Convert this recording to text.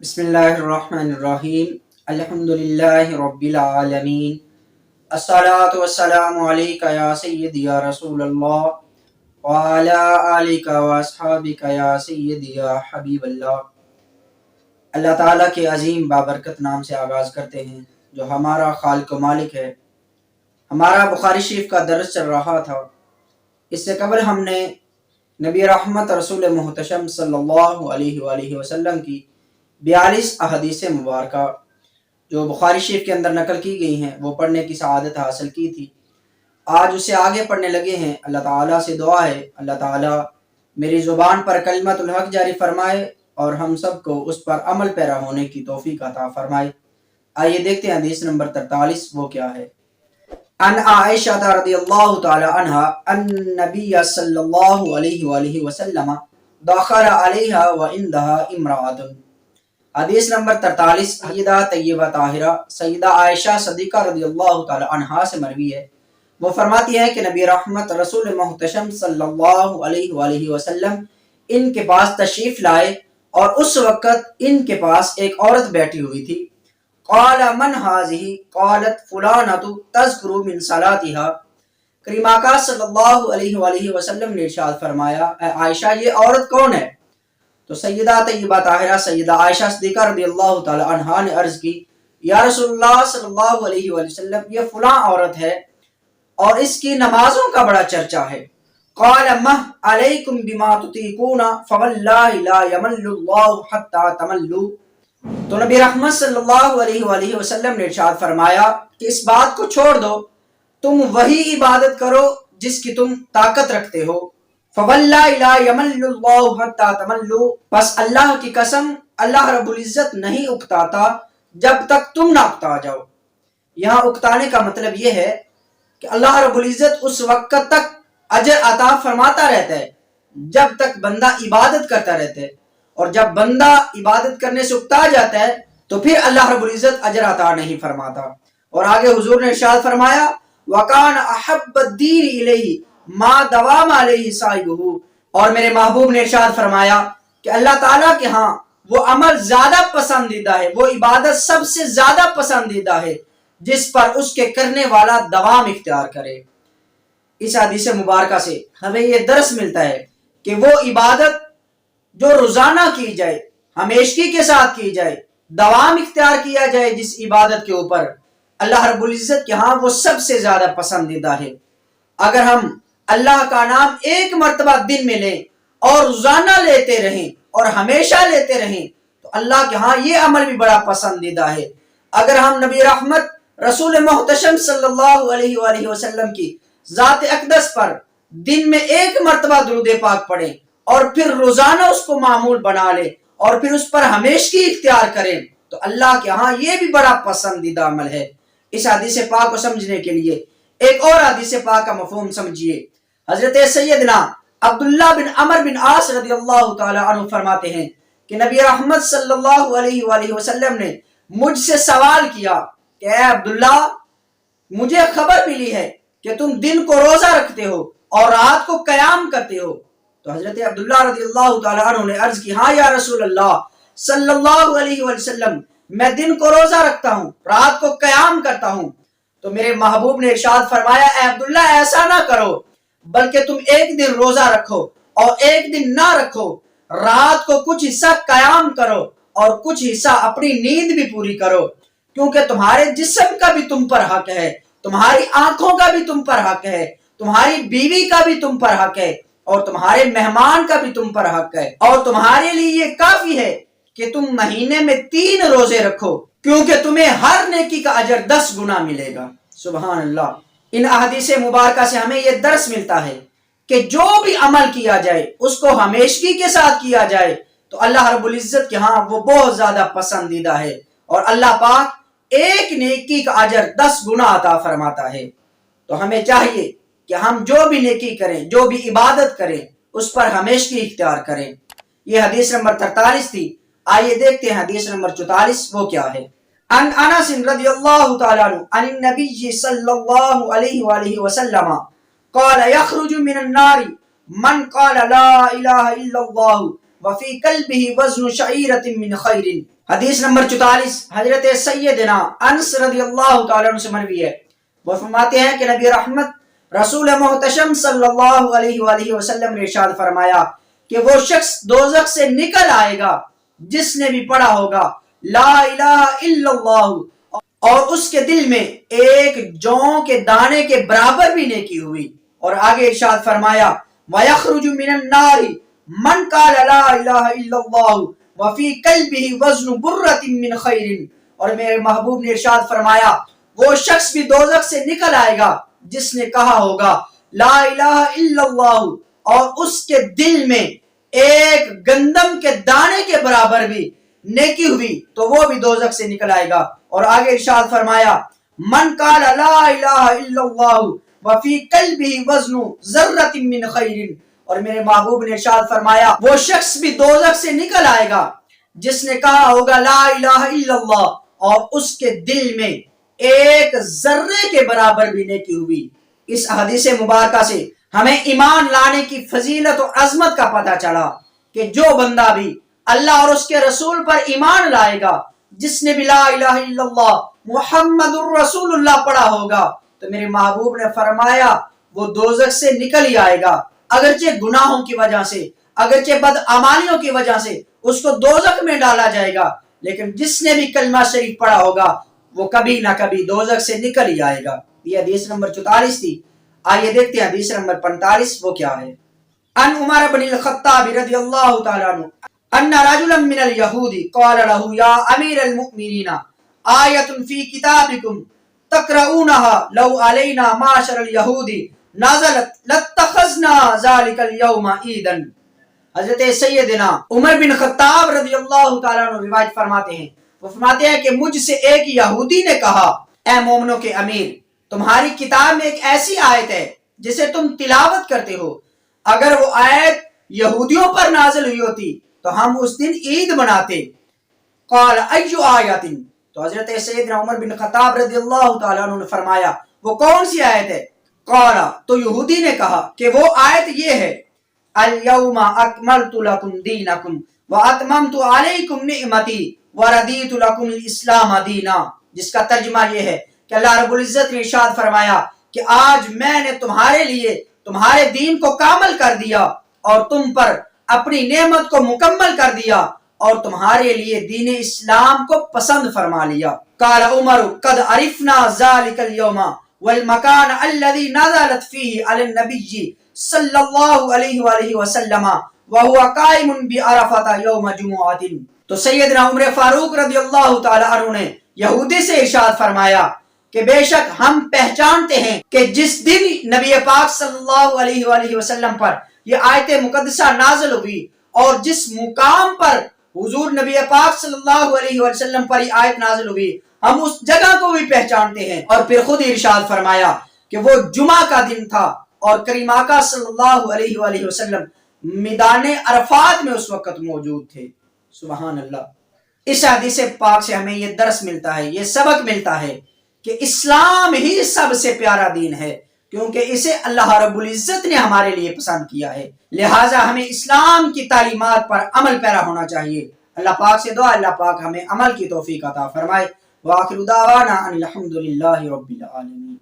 بسم اللہ الرحمن الرحیم الحمد للہ رب العالمین الصلاۃ والسلام علیک یا سیدی یا رسول اللہ وعلی آلک واصحابک یا سیدی یا حبیب اللہ۔ اللہ تعالیٰ کے عظیم بابرکت نام سے آغاز کرتے ہیں جو ہمارا خالق و مالک ہے۔ ہمارا بخاری شریف کا درس چل رہا تھا۔ اس سے قبل ہم نے نبی رحمت رسول محتشم صلی اللہ علیہ وآلہ وسلم کی 42 احادیث مبارکہ جو بخاری شریف کے اندر نقل کی گئی ہیں وہ پڑھنے کی سعادت حاصل کی تھی۔ آج اسے آگے پڑھنے لگے ہیں۔ اللہ تعالیٰ سے دعا ہے اللہ تعالیٰ میری زبان پر کلمت الحق جاری فرمائے اور ہم سب کو اس پر عمل پیرا ہونے کی توفیق عطا فرمائے۔ آئیے دیکھتے ہیں حدیث نمبر 43 وہ کیا ہے۔ ان عائشہ رضی اللہ تعالی عنہا ان نبی صلی اللہ علیہ وآلہ وسلم دخل علیہا وعندها امرأۃ۔ حدیث نمبر 43 سیدہ طیبہ طاہرہ سیدہ عائشہ صدیقہ رضی اللہ تعالی عنہا سے مروی ہے۔ وہ فرماتی ہیں کہ نبی رحمت رسول محتشم صلی اللہ علیہ وآلہ وسلم ان کے پاس تشریف لائے اور اس وقت ان کے پاس ایک عورت بیٹھی ہوئی تھی۔ قال من هذه؟ قالت فلانۃ تذکر من صلاتها۔ کریم آقا صلی اللہ علیہ وآلہ وسلم نے ارشاد فرمایا اے عائشہ یہ عورت کون ہے؟ تو سیدہ طیبہ طاہرہ سیدہ عائشہ صدیقہ رضی اللہ تعالی عنہا نے عرض کی یا رسول اللہ صلی اللہ علیہ وآلہ وسلم یہ فلاں عورت ہے اور اس کی نمازوں کا بڑا چرچا ہے۔ قال مہ علیکم بما تطیقون فواللہ لا یمل اللہ حتی تملوا۔ تو نبی رحمت صلی اللہ علیہ وآلہ وسلم نے ارشاد فرمایا کہ اس بات کو چھوڑ دو، تم وہی عبادت کرو جس کی تم طاقت رکھتے ہو۔ فواللہ لا یمل اللہ حتی تملوا، پس اللہ کی قسم اللہ رب العزت نہیں اکتاتا جب تک تم نہ اکتا جاؤ۔ یہاں اکتانے کا مطلب یہ ہے کہ اللہ رب العزت اس وقت تک اجر عطا فرماتا رہتا ہے جب تک بندہ عبادت کرتا رہتا ہے، اور جب بندہ عبادت کرنے سے اکتا جاتا ہے تو پھر اللہ رب العزت اجر عطا نہیں فرماتا۔ اور آگے حضور نے ارشاد فرمایا وَقَانَ أَحَبَّ الدِّينِ إِلَيْهِ مَا دَوَامَ عَلَيْهِ صَاحِبُهُ، اور میرے محبوب نے ارشاد فرمایا کہ اللہ تعالیٰ کے ہاں وہ عمل زیادہ پسندیدہ ہے، وہ عبادت سب سے زیادہ پسندیدہ ہے جس پر اس کے کرنے والا دوام اختیار کرے۔ اس حدیث مبارکہ سے ہمیں یہ درس ملتا ہے کہ وہ عبادت جو روزانہ کی جائے، ہمیشگی کے ساتھ کی جائے، دوام اختیار کیا جائے جس عبادت کے اوپر، اللہ رب العزت کے ہاں وہ سب سے زیادہ پسندیدہ ہے۔ اگر ہم اللہ کا نام ایک مرتبہ دن میں لیں اور روزانہ لیتے رہیں اور ہمیشہ لیتے رہیں تو اللہ کے ہاں یہ عمل بھی بڑا پسندیدہ ہے۔ اگر ہم نبی رحمت رسول محتشم صلی اللہ علیہ وآلہ وسلم کی ذات اقدس پر دن میں ایک مرتبہ درود پاک پڑھیں اور پھر روزانہ اس کو معمول بنا لیں اور پھر اس پر ہمیشگی اختیار کریں تو اللہ کے ہاں یہ بھی بڑا پسندیدہ عمل ہے۔ اس حدیث پاک کو سمجھنے کے لیے ایک اور حدیث پاک کا مفہوم سمجھیے۔ حضرت سیدنا عبداللہ بن عمر بن عاص رضی اللہ تعالی عنہ فرماتے ہیں کہ نبی رحمت صلی اللہ علیہ وآلہ وسلم نے مجھ سے سوال کیا کہ اے عبداللہ مجھے خبر ملی ہے کہ تم دن کو روزہ رکھتے ہو اور رات کو قیام کرتے ہو۔ تو حضرت عبداللہ رضی اللہ تعالی عنہ نے عرض کی ہاں یا رسول اللہ صلی اللہ علیہ وسلم میں دن کو روزہ رکھتا ہوں، رات کو قیام کرتا ہوں۔ تو میرے محبوب نے ارشاد فرمایا اے عبداللہ ایسا نہ کرو بلکہ تم ایک دن روزہ رکھو اور ایک دن نہ رکھو، رات کو کچھ حصہ قیام کرو اور کچھ حصہ اپنی نیند بھی پوری کرو، کیونکہ تمہارے جسم کا بھی تم پر حق ہے، تمہاری آنکھوں کا بھی تم پر حق ہے، تمہاری بیوی کا بھی تم پر حق ہے اور تمہارے مہمان کا بھی تم پر حق ہے، اور تمہارے لیے یہ کافی ہے کہ تم مہینے میں 3 روزے رکھو کیونکہ تمہیں ہر نیکی کا اجر 10 گنا ملے گا۔ سبحان اللہ۔ ان احادیث مبارکہ سے ہمیں یہ درس ملتا ہے کہ جو بھی عمل کیا جائے اس کو ہمیشگی کے ساتھ کیا جائے تو اللہ رب العزت کے ہاں وہ بہت زیادہ پسندیدہ ہے اور اللہ پاک ایک نیکی کا اجر 10 گنا عطا فرماتا ہے۔ تو ہمیں چاہیے کہ ہم جو بھی نیکی کریں، جو بھی عبادت کریں اس پر ہمیشگی اختیار کریں۔ یہ حدیث نمبر 43 تھی۔ آئیے دیکھتے ہیں حدیث نمبر 44 وہ کیا ہے۔ ان انس رضی اللہ تعالی عنہ عن النبی صلی اللہ علیہ وآلہ وسلم قال یخرج من النار من قال لا الہ الا اللہ وفی قلبہ وزن شعیرۃ من خیر۔ حدیث نمبر 44 حضرت سیدنا انس رضی اللہ تعالیٰ عنہ سے مروی ہے، وہ فرماتے ہیں کہ نبی رحمت رسول محتشم صلی اللہ علیہ وآلہ وسلم نے ارشاد فرمایا کہ وہ شخص دوزخ سے نکل آئے گا جس نے بھی پڑھا ہوگا لا الہ الا اللہ اور اس کے دل میں ایک جوں کے دانے کے برابر بھی نیکی ہوئی، اور آگے ارشاد فرمایا وَيَخْرُجُ مِنَ النَّارِ مَنْ قَالَ لَا إِلَهَ إِلَّا اللَّهُ وَفِي قَلْبِهِ وَزْنُ بُرَّةٍ مِّنْ خَيْرٍ، اور میرے محبوب نے ارشاد فرمایا وہ شخص بھی دوزخ سے نکل آئے گا جس نے کہا ہوگا لا الہ الا اللہ اور اس کے دل میں ایک گندم کے دانے کے برابر بھی نیکی ہوئی تو وہ بھی دوزخ سے نکل آئے گا، اور آگے ارشاد فرمایا من قال لا الہ الا اللہ وفی قلبہ وزن ذرۃ من خیر، اور میرے محبوب نے ارشاد فرمایا وہ شخص بھی دوزخ سے نکل آئے گا جس نے کہا ہوگا لا الہ الا اللہ اور اس کے دل میں ایک ذرے کے برابر بھی نیکی ہوئی۔ اس حدیث مبارکہ سے ہمیں ایمان لانے کی فضیلت و عظمت کا پتہ چلا کہ جو بندہ بھی اللہ اور اس کے رسول پر ایمان لائے گا، جس نے بھی لا الہ الا اللہ محمد الرسول اللہ پڑھا ہوگا، تو میرے محبوب نے فرمایا وہ دوزخ سے نکل ہی آئے گا، اگرچہ گناہوں کی وجہ سے، اگرچہ بدعمالیوں کی وجہ سے اس کو دوزخ میں ڈالا جائے گا، لیکن جس نے بھی کلمہ شریف پڑھا ہوگا وہ کبھی نہ کبھی دوزخ سے نکل ہی آئے گا۔ یہ حدیث نمبر 44 تھی۔ آئیے دیکھتے ہیں حدیث نمبر 45 وہ کیا ہے۔ ان عمر بن الخطاب رضی اللہ تعالیٰ عنہ ان رجلا من اليہود قال له یا امیر المؤمنین آیت فی کتابکم تقرؤونها لو علینا معاشر اليہود نازلت لاتخذنا ذلك اليوم عیدا۔ حضرت سیدنا عمر بن خطاب رضی اللہ تعالیٰ عنہ روایت فرماتے ہیں، وہ فرماتے ہیں کہ مجھ سے ایک یہودی نے کہا اے مومنوں کے امیر، تمہاری کتاب میں ایک ایسی آیت ہے جسے تم تلاوت کرتے ہو، اگر وہ آیت یہودیوں پر نازل ہوئی ہوتی تو ہم اس دن عید مناتے۔ قال ایو آیات، تو حضرت سیدنا عمر بن خطاب رضی اللہ تعالیٰ عنہ نے فرمایا وہ کون سی آیت ہے؟ قال، تو یہودی نے کہا کہ وہ آیت یہ ہے الیوم اکملت لکم دینکم واتممت علیکم نعمتی وردیت لکم الاسلام دینا، جس کا ترجمہ یہ ہے کہ اللہ رب العزت نے ارشاد فرمایا کہ آج میں نے تمہارے لیے تمہارے دین کو کامل کر دیا اور تم پر اپنی نعمت کو مکمل کر دیا اور تمہارے لیے دین اسلام کو پسند فرما لیا۔ قال عمر قد عرفنا ذلك اليوم والمكان الذي نزلت فيه على النبي صلی اللہ علیہ وآلہ وسلم وهو قائم بعرفہ یوم جمعۃ۔ تو سیدنا عمر فاروق رضی اللہ تعالی عنہ نے یہودی سے ارشاد فرمایا کہ بے شک ہم پہچانتے ہیں کہ جس دن نبی پاک صلی اللہ علیہ وآلہ وسلم پر یہ آیت مقدسہ نازل ہوئی اور جس مقام پر حضور نبی پاک صلی اللہ علیہ وسلم پر یہ آیت نازل ہوئی ہم اس جگہ کو بھی پہچانتے ہیں، اور پھر خود ارشاد فرمایا کہ وہ جمعہ کا دن تھا اور کریم آقا صلی اللہ علیہ وآلہ وسلم میدان عرفات میں اس وقت موجود تھے۔ سبحان اللہ۔ اس حدیث پاک سے ہمیں یہ درس ملتا ہے، یہ سبق ملتا ہے کہ اسلام ہی سب سے پیارا دین ہے، کیونکہ اسے اللہ رب العزت نے ہمارے لیے پسند کیا ہے، لہٰذا ہمیں اسلام کی تعلیمات پر عمل پیرا ہونا چاہیے۔ اللہ پاک سے دعا اللہ پاک ہمیں عمل کی توفیق عطا فرمائے۔ وآخر دعوانا ان الحمد للہ رب العالمین۔